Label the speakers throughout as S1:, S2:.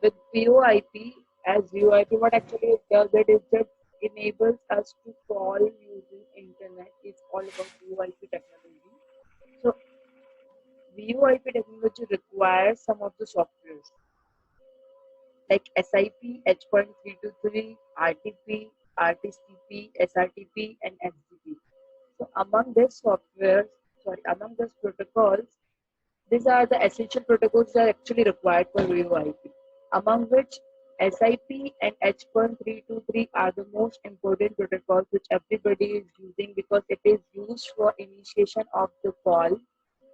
S1: with VoIP, as VoIP, what actually it does, it is just enables us to call using internet. It's all about VoIP technology. So VoIP technology requires some of the softwares like SIP, H.323, RTP, RTCP, SRTP, and SGP. So among these protocols, these are the essential protocols that are actually required for VoIP, among which SIP and H.323 are the most important protocols which everybody is using because it is used for initiation of the call,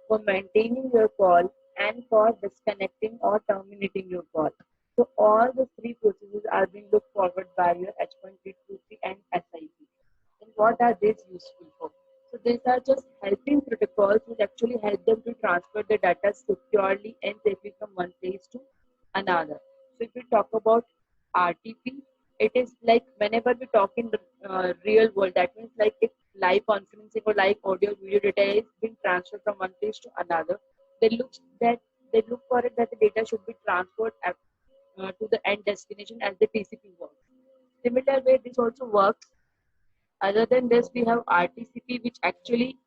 S1: for maintaining your call, and for disconnecting or terminating your call. So all the three processes are being looked forward by your H.323 and SIP. And what are these useful for? So these are just helping protocols which actually help them to transfer the data securely and safely from one place to another. So if we talk about RTP, it is like whenever we talk in the real world, that means like if live conferencing or live audio video data is being transferred from one place to another, they look that they look for it that the data should be transferred to the end destination as the TCP works. Similar way, this also works. Other than this, we have RTCP, which actually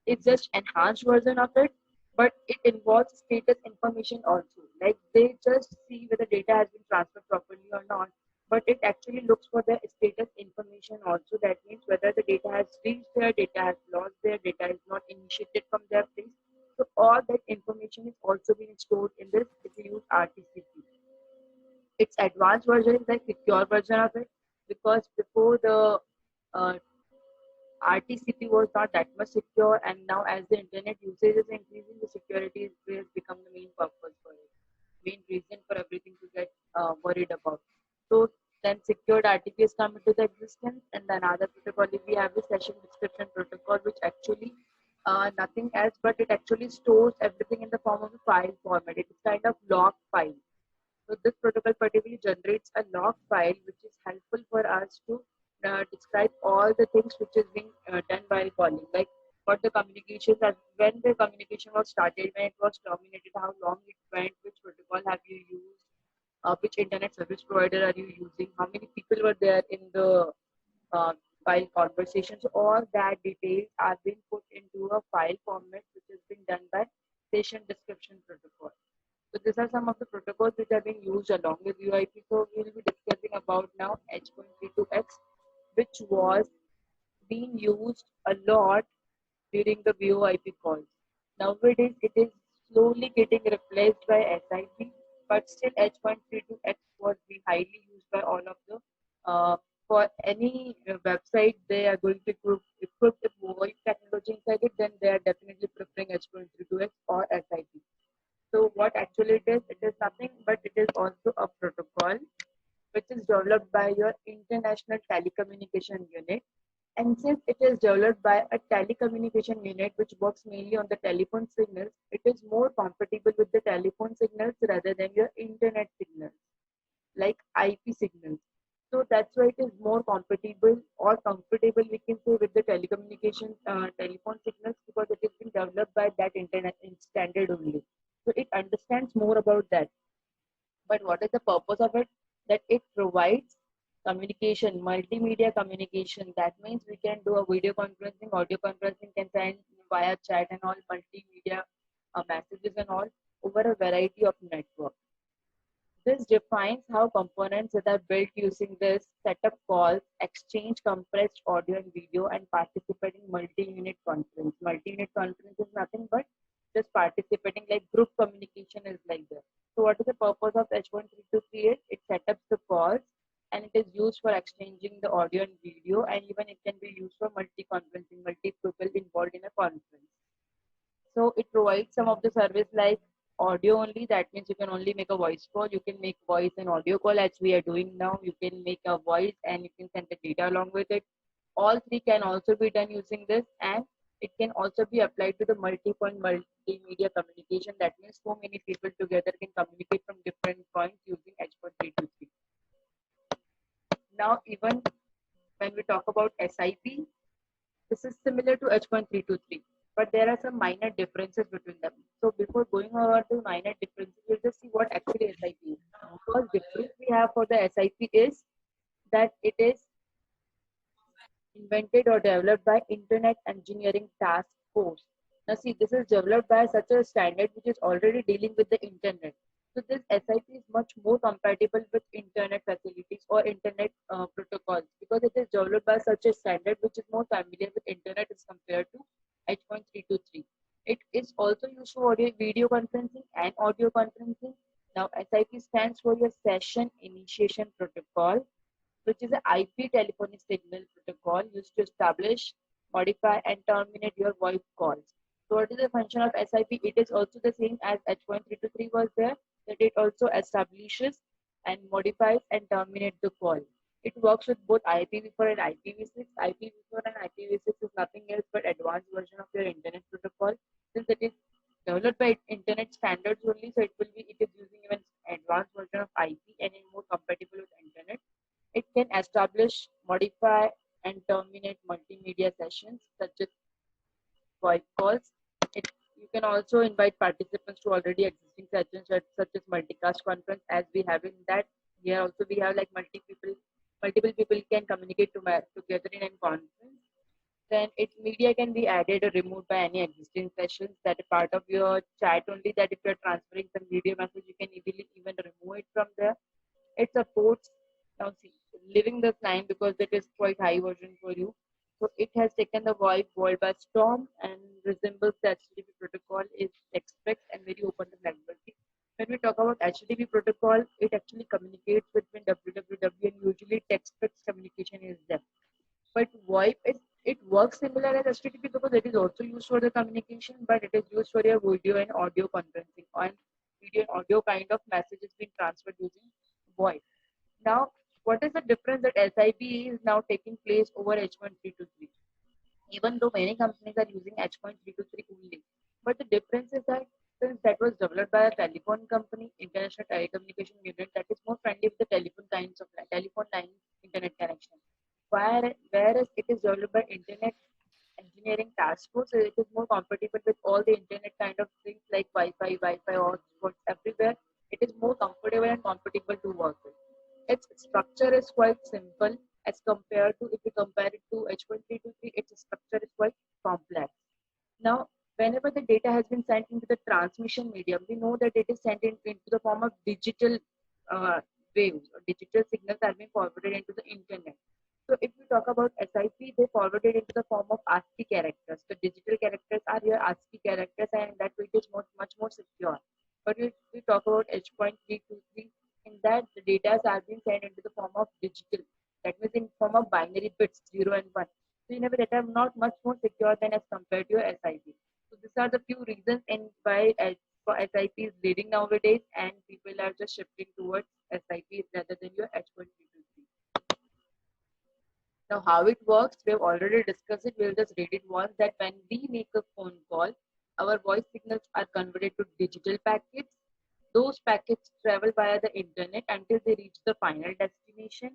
S1: is just enhanced version of it, but it involves status information also. Like they just see whether data has been transferred properly or not, but it actually looks for the status information also. That means whether the data has reached there, data has lost there, data is not initiated from their place. So all that information is also being stored in this if you use RTCP. Its advanced version is like secure version of it because before the uh, RTCP was not that much secure, and now as the internet usage is increasing, the security has become the main purpose for it, main reason for everything to get worried about. So then secured RTP has come into the existence, and then other protocol we have the session description protocol, which actually nothing else but it actually stores everything in the form of a file format. It is kind of log file. So this protocol particularly generates a log file which is helpful for us to describe all the things which is being done while calling, like what the communication, when the communication was started, when it was terminated, how long it went, which protocol have you used, which internet service provider are you using, how many people were there in the uh, while conversation. So all that details are being put into a file format which is being done by session description protocol. So these are some of the protocols which are being used along with UIP. So we will be discussing about now H.32x, which was being used a lot during the VoIP calls. Nowadays, it is slowly getting replaced by SIP, but still H.32x was being highly used by all of the for any website they are going to equip with VoIP technology inside it, then they are definitely preferring H.32x or SIP. So what actually it is nothing but it is also a protocol which is developed by your International Telecommunication Unit. And since it is developed by a telecommunication unit which works mainly on the telephone signals, it is more compatible with the telephone signals rather than your internet signals, like IP signals. So that's why it is more compatible or comfortable, we can say, with the telecommunication telephone signals because it is being developed by that internet standard only. So it understands more about that. But what is the purpose of it? That it provides communication, multimedia communication. That means we can do a video conferencing, audio conferencing, can send via chat and all multimedia messages and all over a variety of networks. This defines how components that are built using this setup calls exchange compressed audio and video and participate in multi-unit conference. Multi-unit conference is nothing but just participating, like group communication is like that. So what is the purpose of H.132.3? It sets up the calls and it is used for exchanging the audio and video, and even it can be used for multi-conferencing, multi people involved in a conference. So it provides some of the service like audio only. That means you can only make a voice call. You can make voice and audio call as we are doing now. You can make a voice and you can send the data along with it. All three can also be done using this, and it can also be applied to the multi-point multimedia communication. That means so many people together can communicate from different points using H.323. Now, even when we talk about SIP, this is similar to H.323, but there are some minor differences between them. So before going over the minor differences, we'll just see what actually SIP is. first difference we have for the SIP is that it is invented or developed by Internet Engineering Task Force. Now, see, this is developed by such a standard which is already dealing with the internet. So, this SIP is much more compatible with internet facilities or internet protocols because it is developed by such a standard which is more familiar with internet as compared to H.323. It is also used for audio, video conferencing and audio conferencing. Now, SIP stands for your Session Initiation Protocol, which is an IP telephony signal protocol used to establish, modify, and terminate your voice calls. So, what is the function of SIP? It is also the same as H.323 was there, that it also establishes and modifies and terminates the call. It works with both IPv4 and IPv6. IPv4 and IPv6 is nothing else but advanced version of your internet protocol. Since it is developed by internet standards only, so it is using even advanced version of IP and is more compatible with internet. It can establish, modify, and terminate multimedia sessions such as voice calls. You can also invite participants to already existing sessions such as multicast conference, as we have in that. Here also we have like multiple people can communicate together in a conference. Then media can be added or removed by any existing sessions that are part of your chat only, that if you're transferring some video message, you can easily even remove it from there. It supports, now see, living this line because it is quite high version for you. So it has taken the VoIP world by storm and resembles the HTTP protocol, is expect and very open to flexibility. When we talk about HTTP protocol, it actually communicates between www, and usually text-based communication is there. But VoIP it works similar as HTTP because it is also used for the communication, but it is used for your video and audio conferencing, and video and audio kind of messages being transferred using VoIP. Now, what is the difference that SIP is now taking place over H.323? Even though many companies are using H.323 only, but the difference is that since that was developed by a telephone company, International Telecommunication Union, that is more friendly with the telephone line internet connection. Whereas it is developed by Internet Engineering Task Force, so it is more compatible with all the internet kind of things like Wi-Fi, hotspots everywhere. It is more comfortable and compatible to work with. Its structure is quite simple as compared to, if you compare it to H.323, its structure is quite complex. Now, whenever the data has been sent into the transmission medium, we know that it is sent into the form of digital waves or digital signals are being forwarded into the internet. So if we talk about SIP, they forward it into the form of ASCII characters. The digital characters are your ASCII characters, and that way it is much more secure. But if we talk about H.323, in that the data are being sent into the form of digital. That means in form of binary bits, 0 and 1. So in a way that are not much more secure than as compared to your SIP. So these are the few reasons in why SIP is leading nowadays, and people are just shifting towards SIP rather than your H.323. Now, how it works, we've already discussed it. We'll just read it once, that when we make a phone call, our voice signals are converted to digital packets. Those packets travel via the internet until they reach the final destination,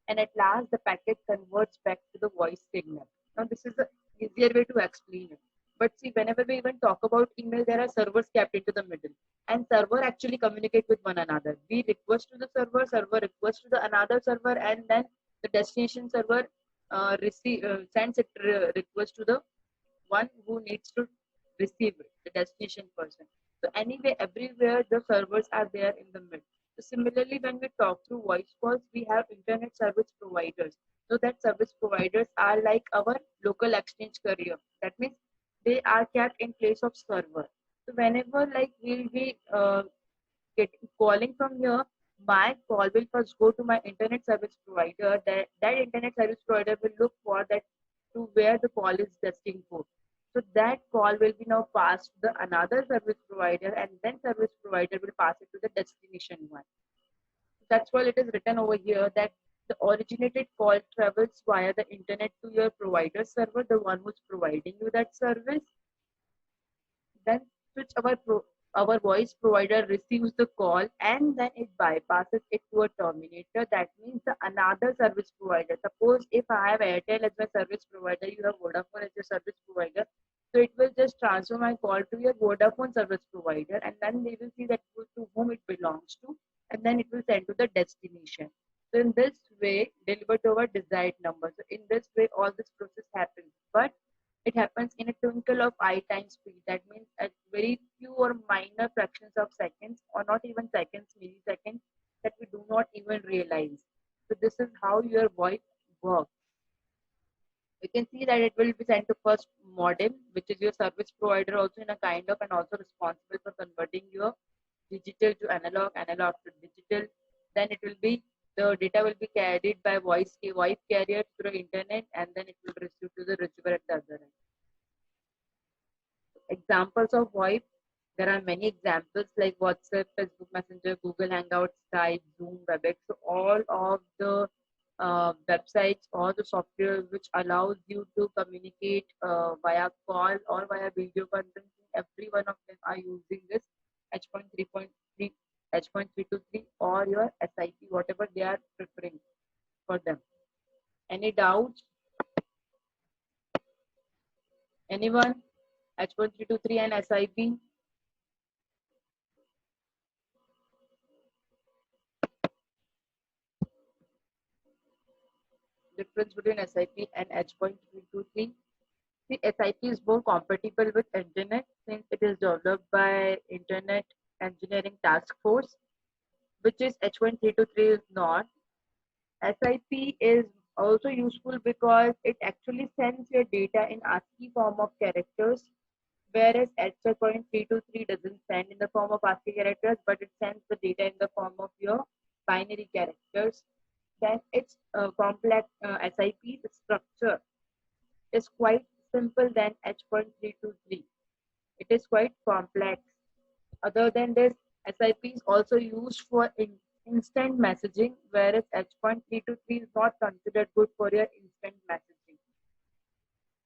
S1: and at last the packet converts back to the voice signal. Now, this is the easier way to explain it. But see, whenever we even talk about email, there are servers kept into the middle, and server actually communicate with one another. We request to the server, server requests to the another server, and then the destination server sends a request to the one who needs to receive it, the destination person. So anyway, everywhere the servers are there in the middle. So similarly, when we talk through voice calls, we have internet service providers. So that service providers are like our local exchange carrier. That means they are kept in place of server. So whenever like we'll be calling from here, my call will first go to my internet service provider. That internet service provider will look for that to where the call is destined for. So that call will be now passed to the another service provider, and then service provider will pass it to the destination one. That's why it is written over here that the originated call travels via the internet to your provider server, the one who's providing you that service. Then switch our voice provider receives the call, and then it bypasses it to a terminator. That means the another service provider. Suppose if I have Airtel as my service provider, you have Vodafone as your service provider. So it will just transfer my call to your Vodafone service provider, and then they will see that to whom it belongs to, and then it will send to the destination. So in this way, delivered to our desired number. So in this way, all this process happens, but it happens in a twinkle of eye time speed. That means at very few or minor fractions of seconds, or not even seconds, milliseconds, that we do not even realize. So this is how your voice works. You can see that it will be sent to first modem, which is your service provider also in a kind of, and also responsible for converting your digital to analog, analog to digital. Then it will be, the data will be carried by voice carrier through internet, and then it will receive to the receiver at the other end. Examples of VoIP, there are many examples like WhatsApp, Facebook Messenger, Google Hangouts, Skype, Zoom, WebEx. So all of the websites or the software which allows you to communicate via call or via video conferencing, every one of them are using this H.3.3, H.323 or your SIP, whatever they are preferring for them. Any doubts? Anyone? H.323 and SIP? Difference between SIP and H.323. The SIP is more compatible with Internet since it is developed by Internet Engineering Task Force, which is H.323 is not. SIP is also useful because it actually sends your data in ASCII form of characters, whereas H.323 doesn't send in the form of ASCII characters, but it sends the data in the form of your binary characters. Then its complex SIP structure is quite simple than H.323. It is quite complex. Other than this, SIP is also used for instant messaging, whereas H.323 is not considered good for your instant messaging.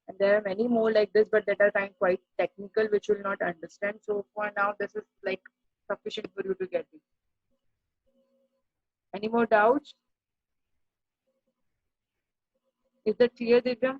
S1: And there are many more like this, but that are kind of quite technical, which you will not understand. So for now, this is like sufficient for you to get it. Any more doubts? Is that clear, Divya?